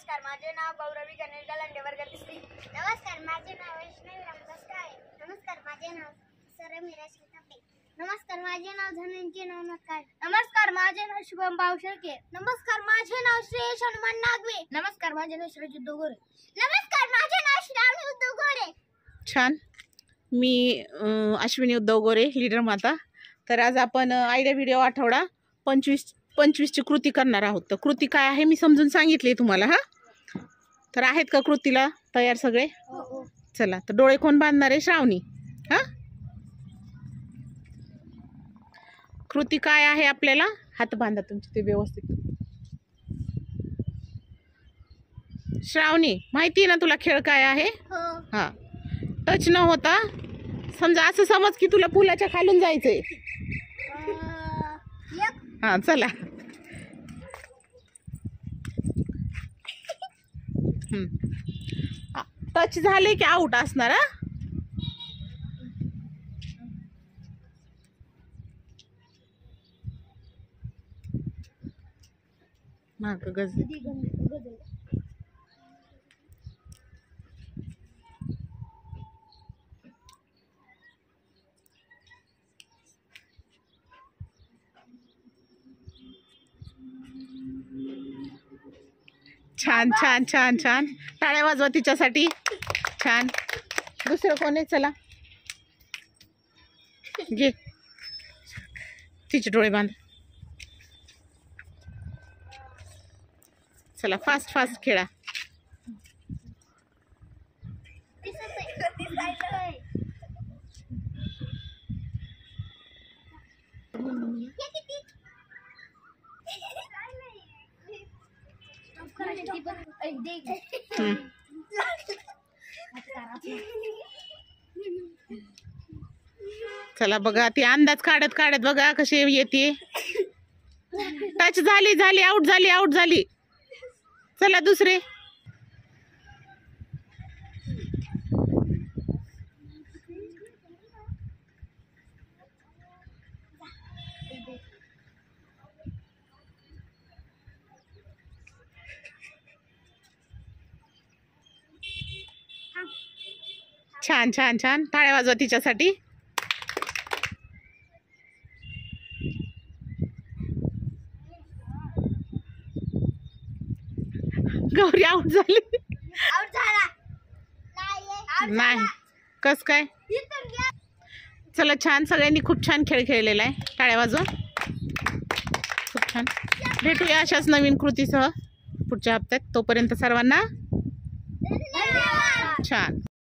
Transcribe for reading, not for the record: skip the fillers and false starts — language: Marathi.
नमस्कार, माझे नाव गौरवी गणेशलाल लांडे, वर्ग 3. नमस्कार, माझे नाव वैष्णवी रामदास काळे. नमस्कार, माझे नाव सरमीरा शेतापे. नमस्कार, माझे नाव धनंजय नवनाथ काळे. नमस्कार, माझे नाव शुभम भावशेळके. नमस्कार, माझे नाव श्रेयश हनुमान नागवे. नमस्कार, माझे नाव श्रीजित दोगोरे. नमस्कार, माझे नाव श्रावणी उद्धव गोरे. छान. मी अश्विनी उद्धव गोरे, लीडर माता. तर आज आपण आयडिया व्हिडिओ आठवडा 25ची कृती करणार आहोत. तर कृती काय आहे मी समजून सांगितली तुम्हाला. हा, तर आहेत का कृतीला तयार सगळे? चला, तर डोळे कोण बांधणार आहे? श्रावणी. हा, कृती काय आहे? आपल्याला हात बांधा तुमचे ते व्यवस्थित. श्रावणी, माहिती आहे ना तुला खेळ काय आहे? हा, टच न होता समजा असं समज की तुला पुलाच्या खालून जायचंय. हा, चला. टच झाले की आउट असणार. हा, माग गज. छान छान छान छान. टाळ्या वाजवा तिच्यासाठी. छान. दुसरं कोण आहे? चला घे, तिचे डोळे बांध. चला, फास्ट फास्ट खेळा. चला बघा, ती अंदाज काढत काढत बघा कशी येते. टच झाली झाली, आउट झाली आउट झाली. चला दुसरे. छान छान छान. टाळ्या वाजवा तिच्यासाठी. गौरी आउट झाली. नाही, कस काय? चला, छान. सगळ्यांनी खूप छान खेळ खेळलेला आहे. टाळ्या वाजवा. खूप छान. भेटूया अशाच नवीन कृतीसह पुढच्या हप्त्यात. तोपर्यंत सर्वांना छान.